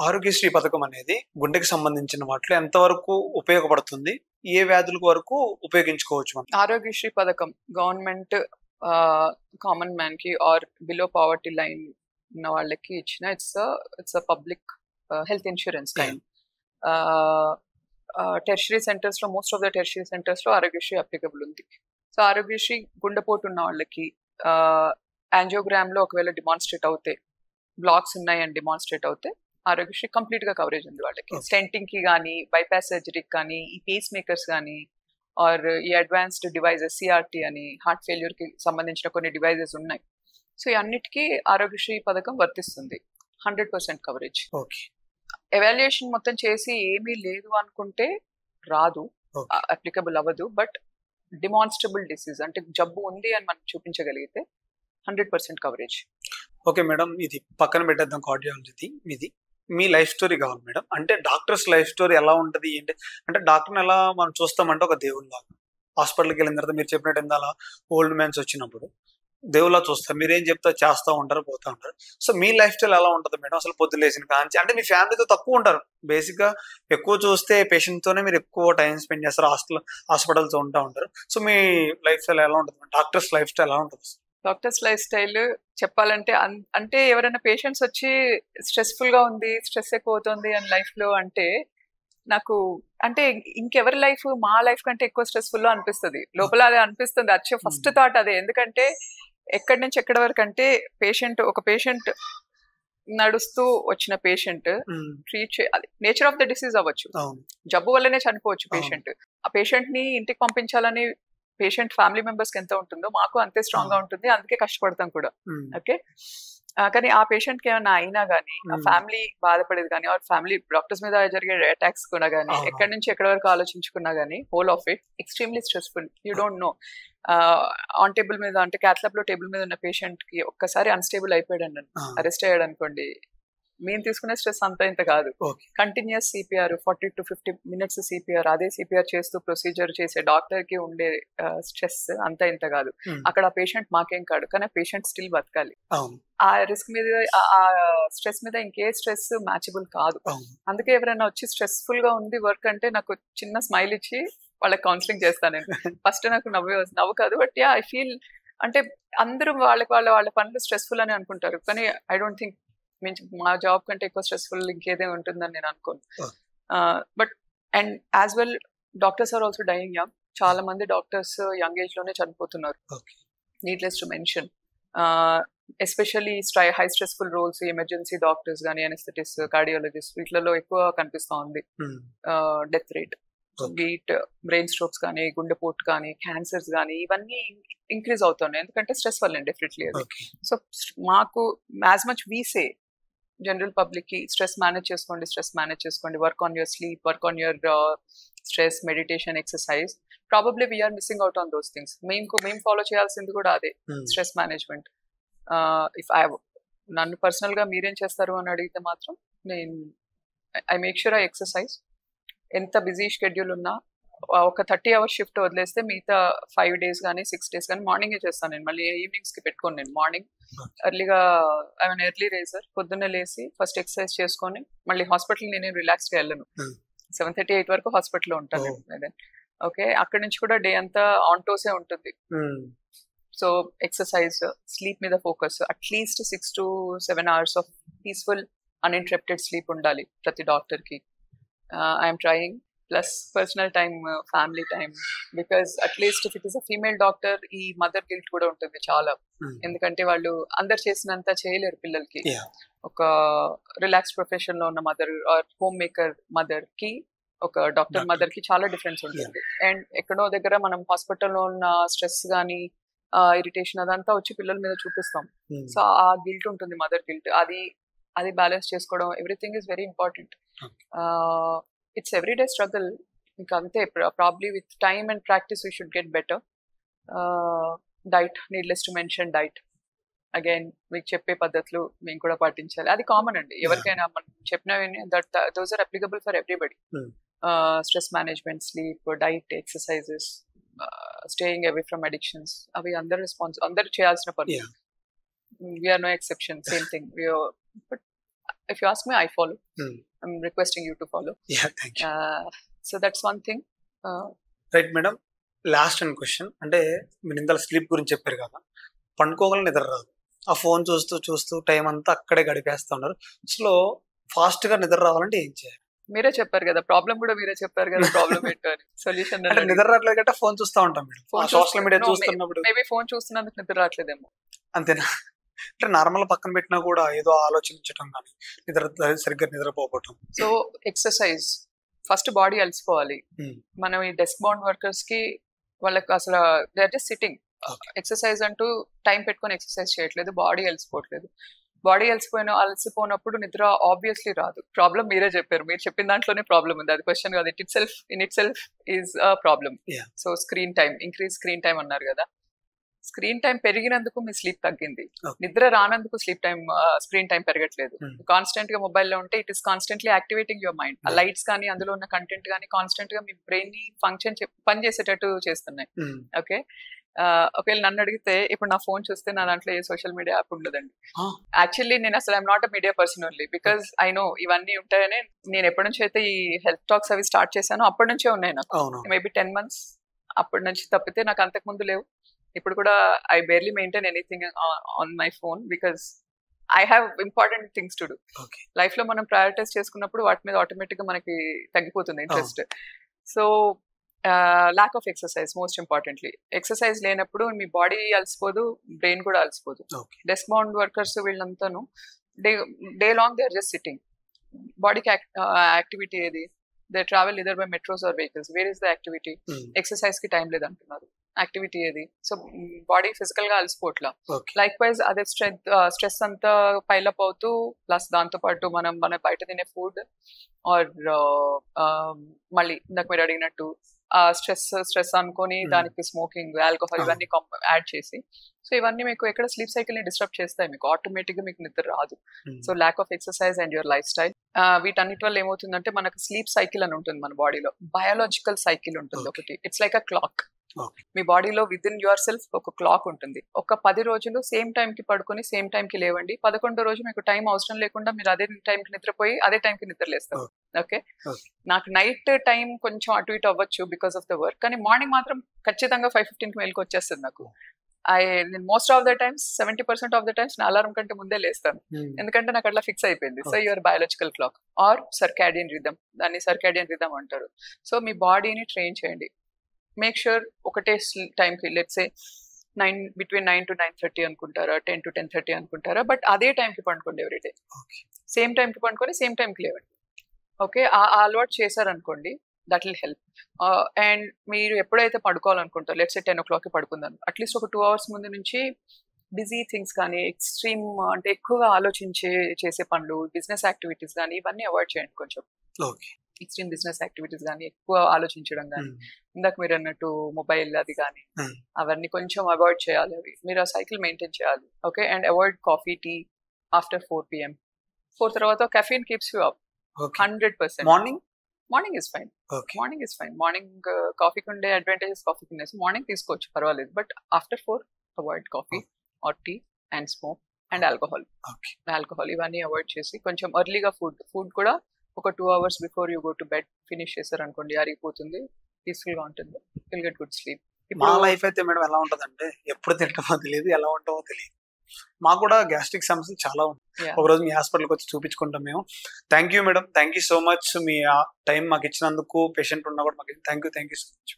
ఆరోగ్యశ్రీ పథకం అనేది గుండెకి సంబంధించిన వాటిలో ఎంతవరకు ఉపయోగపడుతుంది? ఏ వ్యాధుల వరకు ఉపయోగించుకోవచ్చు మనం? ఆరోగ్యశ్రీ పథకం గవర్నమెంట్ కామన్ మ్యాన్ కి ఆర్ బిలో పావర్టీ లైన్ ఉన్న వాళ్ళకి ఇచ్చిన it's public health insurance kind. Tertiary centres లో most of the tertiary centres లో ఆరోగ్యశ్రీ అప్లికబుల్ ఉంది. సో ఆరోగ్యశ్రీ గుండెపోటు ఉన్న వాళ్ళకి యాంజియోగ్రామ్ లో ఒకవేళ డిమాన్స్ట్రేట్ అవుతే, బ్లాక్స్ ఉన్నాయని డిమాన్స్ట్రేట్ అవుతే ఆరోగ్యశ్రీ కంప్లీట్ గా కవరేజ్ ఉంది వాళ్ళకి. స్టెంటింగ్ కి కానీ, బైపాస్ సర్జరీకి కానీ, ఈ పేస్ మేకర్స్ కానీ, ఆర్ ఈ అడ్వాన్స్డ్ డివైజెస్ సిఆర్టీ అని హార్ట్ ఫెయిల్యూర్ కి సంబంధించిన కొన్ని డివైజెస్ ఉన్నాయి. సో ఈ అన్నిటికీ ఆరోగ్యశ్రీ పథకం వర్తిస్తుంది. 100% కవరేజ్. ఎవాల్యుయేషన్ మొత్తం చేసి ఏమీ లేదు అనుకుంటే రాదు, అప్లికబుల్ అవ్వదు. బట్ డిమాన్స్ట్రబుల్ డిసీజ్ అంటే జబ్బు ఉంది అని మనం చూపించగలిగితే 100% కవరేజ్. ఓకే మేడం, ఇది పక్కన పెట్టేద్దాం కార్డియాలజీ. ఇది మీ లైఫ్ స్టోరీ కావాలి మేడం. అంటే డాక్టర్స్ లైఫ్ స్టోరీ ఎలా ఉంటుంది ఏంటి అంటే, డాక్టర్ని ఎలా మనం చూస్తామంటే ఒక దేవుని లాగా. హాస్పిటల్కి వెళ్ళిన తర్వాత మీరు చెప్పినట్టు ఇందాల ఓల్డ్ మ్యాన్స్ వచ్చినప్పుడు దేవులా చూస్తారు, మీరేం చెప్తా చేస్తూ ఉంటారు, పోతూ ఉంటారు. సో మీ లైఫ్ స్టైల్ ఎలా ఉంటుంది మేడం? అసలు పొద్దు లేచిన కాంచి అంటే మీ ఫ్యామిలీతో తక్కువ ఉంటారు, బేసిక్గా ఎక్కువ చూస్తే పేషెంట్తోనే మీరు ఎక్కువ టైం స్పెండ్ చేస్తారు, హాస్పిటల్తో ఉంటూ ఉంటారు. సో మీ లైఫ్ స్టైల్ ఎలా ఉంటుంది? డాక్టర్స్ లైఫ్ స్టైల్ ఎలా ఉంటుంది? డాక్టర్స్ లైఫ్ స్టైల్ చెప్పాలంటే అంటే ఎవరైనా పేషెంట్స్ వచ్చి స్ట్రెస్ఫుల్ గా ఉంది, స్ట్రెస్ ఎక్కువ అవుతుంది అని లైఫ్ లో అంటే, నాకు అంటే ఇంకెవరి లైఫ్ మా లైఫ్ కంటే ఎక్కువ స్ట్రెస్ఫుల్ లో అనిపిస్తుంది లోపల. అదే అనిపిస్తుంది, వచ్చే ఫస్ట్ థాట్ అదే. ఎందుకంటే ఎక్కడి నుంచి ఎక్కడి వరకు అంటే ఒక పేషెంట్ నడుస్తూ వచ్చిన పేషెంట్ ట్రీట్ చేయాలి. నేచర్ ఆఫ్ ద డిసీజ్ అవ్వచ్చు, జబ్బు వల్లనే చనిపోవచ్చు పేషెంట్. ఆ పేషెంట్ ని ఇంటికి పంపించాలని పేషెంట్ ఫ్యామిలీ మెంబర్స్ కి ఎంత ఉంటుందో మాకు అంతే స్ట్రాంగ్ గా ఉంటుంది, అందుకే కష్టపడతాం కూడా. ఓకే, కానీ ఆ పేషెంట్ కి ఏమైనా అయినా కానీ, ఆ ఫ్యామిలీ బాధపడేది కానీ, ఆ ఫ్యామిలీ డాక్టర్స్ మీద జరిగే అటాక్స్ కూడా కానీ, ఎక్కడి నుంచి ఎక్కడి వరకు ఆలోచించుకున్నా కానీ, whole of it extremely stressful. You don't know. On table మీద అంటే క్యాథ్లాబ్ లో టేబుల్ మీద ఉన్న పేషెంట్ కి ఒక్కసారి అన్స్టేబుల్ అయిపోయాడు, అరెస్ట్ అయ్యాడు అనుకోండి, మేము తీసుకునే స్ట్రెస్ అంతా ఇంత కాదు. Continuous CPR 40 to 50 minutes CPR, అదే సిపిఆర్ చేస్తూ ప్రొసీజర్ చేసే డాక్టర్ కి ఉండే స్ట్రెస్ అంతా ఇంత కాదు. అక్కడ ఆ పేషెంట్ మాకేం కాదు, కానీ పేషెంట్ స్టిల్ బతకాలి. ఆ రిస్క్ మీద, ఆ స్ట్రెస్ మీద ఇంకే స్ట్రెస్ మ్యాచబుల్ కాదు. అందుకే ఎవరైనా వచ్చి స్ట్రెస్ఫుల్ గా ఉంది వర్క్ అంటే నాకు చిన్న స్మైల్ ఇచ్చి వాళ్ళకి కౌన్సిలింగ్ చేస్తాను నేను. ఫస్ట్ నాకు నవ్వు కాదు, బట్ ఐ ఫీల్ అంటే అందరూ వాళ్ళ పనులు స్ట్రెస్ఫుల్ అని అనుకుంటారు, కానీ ఐ డోంట్ థింక్ మా జాబ్ కంటే ఎక్కువ స్ట్రెస్ఫుల్ ఇంకేదే ఉంటుందని నేను అనుకోను. But and as well doctors are also dying young. చాలా మంది డాక్టర్స్ యంగ్ ఏజ్ లోనే చనిపోతున్నారు, needless to mention. Especially high stressful roles, emergency doctors కానీ, అనెస్థెటిస్ట్, కార్డియాలజిస్ట్, వీటిలలో ఎక్కువ కనిపిస్తూ ఉంది death rate. Beat brain strokes కానీ, గుండెపోటు కానీ, క్యాన్సర్స్ కానీ, ఇవన్నీ ఇంక్రీజ్ అవుతున్నాయి. ఎందుకంటే స్ట్రెస్ వల్ల డెఫినెట్లీ అది. సో మాకు as much we say general public కి స్ట్రెస్ మేనేజ్ చేసుకోండి, work on your sleep, work on your stress, meditation, exercise. Probably we're missing out on those things. మేము ఫాలో చేయాల్సింది కూడా అదే, స్ట్రెస్ మేనేజ్మెంట్. ఇఫ్ నన్ను personal గా మీరేం చేస్తారు అని అడిగితే మాత్రం I make sure I exercise. ఎంత బిజీ షెడ్యూల్ ఉన్నా ఒక 30 hours షిఫ్ట్ వదిలేస్తే మిగతా 5 days కానీ 6 days కానీ మార్నింగే చేస్తాను నేను. మళ్ళీ ఈవినింగ్స్ కి పెట్టుకోను నేను. మార్నింగ్ ఎర్లీగా ఎర్లీ రేజర్, పొద్దున్నే లేసి ఫస్ట్ ఎక్సర్సైజ్ చేసుకొని మళ్ళీ హాస్పిటల్ నేను రిలాక్స్ గా వెళ్ళను. 7:30, 8 వరకు హాస్పిటల్లో ఉంటాను నేను. ఓకే, అక్కడి నుంచి కూడా డే అంతా ఆన్ టోసే ఉంటుంది. సో ఎక్సర్సైజ్, స్లీప్ మీద focus. At least 6 to 7 hours of peaceful uninterrupted sleep ఉండాలి ప్రతి డాక్టర్ కి. I'm trying. Plus personal time, family time. Because at least if it is a female doctor, ఈ మదర్ గిల్ట్ కూడా ఉంటుంది చాలా. ఎందుకంటే వాళ్ళు అందరు చేసినంత చేయలేరు పిల్లలకి. ఒక రిలాక్స్ ప్రొఫెషన్ లో ఉన్న mother are home maker mother కి, ఒక డాక్టర్ మదర్ కి చాలా డిఫరెన్స్ ఉంటుంది. అండ్ ఎక్కడో దగ్గర మనం హాస్పిటల్లో ఉన్న స్ట్రెస్ గానీ, ఇరిటేషన్ అదంతా వచ్చి పిల్లల మీద చూపిస్తాం. సో ఆ గిల్ట్ ఉంటుంది, మదర్ గిల్ట్. అది బ్యాలెన్స్ చేసుకోవడం, everything is very important. It's everyday struggle. Ikante probably with time and practice we should get better. Diet, needless to mention diet. Again, మీకు చెప్పే పద్ధతులు మేము కూడా పాటించాలి. అది కామన్ అండి, ఎవరికైనా మనం చెప్పినవి. those are applicable for everybody. Stress management, sleep, diet, exercises, staying away from addictions. అవి అందరు చేయాల్సిన పనులు. We are no exception. Same thing. But if you ask me, I follow. I'm requesting you to follow. Yeah, thank you. So that's one thing. Right madam, last and question. అంటే మీరు ఇంత sleep గురించి చెప్పారు కదా, పండుకోగల నిద్ర రాదు, ఆ phone చూస్తూ చూస్తూ టైం అంతా అక్కడే గడిపేస్తా ఉన్నారు. అసలు ఫాస్ట్ గా నిద్ర రావాలంటే ఏం చేయాలి? మీరే చెప్పారు కదా ప్రాబ్లం, కూడా మీరే చెప్పారు కదా ప్రాబ్లం ఏంటో అని. సొల్యూషన్ అంటే నిద్ర రావట్లేదు అంటే ఫోన్ చూస్తూ ఉంటాం మేడం, సోషల్ మీడియా చూస్తున్నప్పుడు. మేబీ ఫోన్ చూస్తున్నందుకు నిద్ర రావట్లేదేమో. అంతేనా? అంటే నార్మల్ పక్కన పెట్టినా కూడా ఏదో ఆలోచించడం కానీ సరిగ్గా నిద్రపోవటం. సో ఎక్సర్సైజ్ ఫస్ట్, బాడీ అలసిపోవాలి. మనం ఈ డెస్క్ బౌండ్ వర్కర్స్ కి వాళ్ళకి అసలు they are just sitting. Exercise అంటూ టైం పెట్టుకొని ఎక్సర్సైజ్ చేయట్లేదు, బాడీ అలసిపోవట్లేదు. బాడీ అలసిపోయినప్పుడు నిద్ర ఆబ్వియస్లీ రాదు. ప్రాబ్లం మీరే చెప్పారు, మీరు చెప్పిన దాంట్లోనే ప్రాబ్లం ఉంది, అది క్వశ్చన్ కాదు. In it self is a problem. So screen time, increase screen time అన్నారు కదా. స్క్రీన్ టైం పెరిగినందుకు మీ స్లీప్ తగ్గింది, నిద్ర రానందుకు స్క్రీన్ టైం పెరగట్లేదు. కాన్స్టెంట్ గా మొబైల్లో ఉంటే it is constantly activating your mind. ఆ లైట్స్ కానీ అందులో ఉన్న కంటెంట్ కానీ కాన్స్టెంట్ గా మీ బ్రెయిన్ ని పని చేసేటట్టు చేస్తున్నాయి. ఓకే, ఒకవేళ నన్ను అడిగితే ఇప్పుడు నా ఫోన్ చూస్తే నా దాంట్లో ఏ సోషల్ మీడియా యాప్ ఉండదండి. యాక్చువల్లీ నేను అసలు I'm not a media person only, because I know ఇవన్నీ ఉంటాయని. నేను ఎప్పటి నుంచి అయితే ఈ హెల్త్ టాక్స్ అవి స్టార్ట్ చేశానో అప్పటి నుంచే ఉన్నాయి నాకు. మేబీ 10 months అప్పటి నుంచి తప్పితే నాకు అంతకు ముందు లేవు. ఇప్పుడు కూడా I barely maintain anything on my phone because I have important things to do. Life లో మనం ప్రయారిటైజ్ చేసుకున్నప్పుడు వాటి మీద ఆటోమేటిక్ గా మనకి తగ్గిపోతుంది interest. So lack of exercise most importantly. Exercise లేనప్పుడు మీ బాడీ అలసిపోదు, బ్రెయిన్ కూడా అలసిపోదు. డెస్క్ బౌండ్ వర్కర్స్ వీళ్ళంతాను day long they are just sitting. బాడీకి యాక్టివిటీ ఏది? They travel either by metros or vehicles. Where is the activity? Exercise కి time లేదంటున్నారు. యాక్టివిటీ ఏది? సో బాడీ ఫిజికల్ గా అలసిపోట్లా. లైక్ వైజ్ అదే స్ట్రెస్ అంతా పైలప్ అవుతూ, ప్లస్ దాంతో పాటు మన బయట తినే ఫుడ్ ఆర్ మళ్ళీ ఇందాక మీరు అడిగినట్టు స్ట్రెస్ అనుకొని దానికి స్మోకింగ్, ఆల్కహాల్ ఇవన్నీ యాడ్ చేసి, సో ఇవన్నీ మీకు ఎక్కడ స్లీప్ సైకిల్ ని డిస్టర్బ్ చేస్తాయి. మీకు ఆటోమేటిక్ గా మీకు నిద్ర రాదు. So lack of exercise and your life style, వీటన్నిటి వల్ల ఏమవుతుందంటే మనకు స్లీప్ సైకిల్ అని ఉంటుంది మన బాడీలో. బయాలజికల్ సైకిల్ ఉంటుంది ఒకటి. It's like a clock. మీ బాడీలో విత్ ఇన్ యువర్ సెల్ఫ్ ఒక క్లాక్ ఉంటుంది. ఒక 10 రోజులు సేమ్ టైం కి పడుకొని సేమ్ టైం కి లేవండి. 11వ రోజు మీకు టైం అవసరం లేకుండా మీరు అదే టైం కి నిద్రపోయి అదే టైం కి నిద్ర లేస్తారు. ఓకే, నాకు నైట్ టైం కొంచెం అటు ఇటు అవ్వచ్చు బికాస్ ఆఫ్ ద వర్క్, కానీ మార్నింగ్ మాత్రం ఖచ్చితంగా 5:15 కి మేలుకు వచ్చేస్తుంది నాకు. నేను most of the times 70% of the times నా అలారం కంటే ముందే లేస్తాను, ఎందుకంటే నాకు అట్లా ఫిక్స్ అయిపోయింది. So your biological clock or circadian rhythm, దాన్ని సర్కాడియన్ రిథమ్ అంటారు. సో మీ బాడీని ట్రైన్ చేయండి. మేక్ ష్యూర్ ఒకటే టైంకి, లెట్స్ సే బిట్వీన్ 9 to 9:30 అనుకుంటారా, 10 to 10:30 అనుకుంటారా, బట్ అదే టైంకి పండుకోండి ఎవ్రీడే. సేమ్ టైంకి పండుకొని సేమ్ టైంకి లేవండి. ఓకే, ఆ అలవాటు చేశారనుకోండి, దట్ విల్ హెల్ప్. అండ్ మీరు ఎప్పుడైతే పడుకోవాలనుకుంటారో, లెట్స్ సే 10 o'clock పడుకుందాం, అట్లీస్ట్ ఒక 2 hours ముందు నుంచి బిజీ థింగ్స్ కానీ, ఎక్స్ట్రీమ్ అంటే ఎక్కువగా చేసే పనులు, బిజినెస్ యాక్టివిటీస్ కానీ ఇవన్నీ అవాయిడ్ చేయండి కొంచెం. ఎక్స్ట్రీమ్ బిజినెస్ యాక్టివిటీస్ కానీ, ఎక్కువ ఆలోచించడం కానీ, ఇందాక మీరు అన్నట్టు మొబైల్ అది కానీ, అవన్నీ కొంచెం అవాయిడ్ చేయాలి. అవి మీరు ఆ సైకిల్ మెయింటైన్ చేయాలి. Okay, and avoid coffee, tea after 4 PM. 4 తర్వాత caffeine keeps you up 100%. Morning is fine. Morning కాఫీకి ఉండే అడ్వాంటేజెస్ కాఫీకి ఉన్నాయి. సో మార్నింగ్ తీసుకోవచ్చు, పర్వాలేదు. But after 4 avoid coffee or tea and smoke and alcohol ఇవన్నీ అవాయిడ్ చేసి కొంచెం ఎర్లీగా ఫుడ్ కూడా ఒక 2 hours before you go to bed finish చేశారు అనుకోండి, అరిగిపోతుంది, పీస్ఫుల్ గా ఉంటుంది, విల్ గెట్ గుడ్ స్లీప్. మా లైఫ్ అయితే మేడం ఎలా ఉంటదంటే, ఎప్పుడు తింటామో తెలియదు, ఎలా ఉంటామో తెలియదు. మాకు కూడా గ్యాస్ట్రిక్ సమస్యలు చాలా ఉన్నాయి. ఒక రోజు మీ హాస్పిటల్కి వచ్చి చూపించుకుంటాం మేము. Thank you madam, thank you so much. Me time మాకు ఇచ్చినందుకు, పేషెంట్ ఉన్నా కూడా మాకు థ్యాంక్ యూ సో మచ్.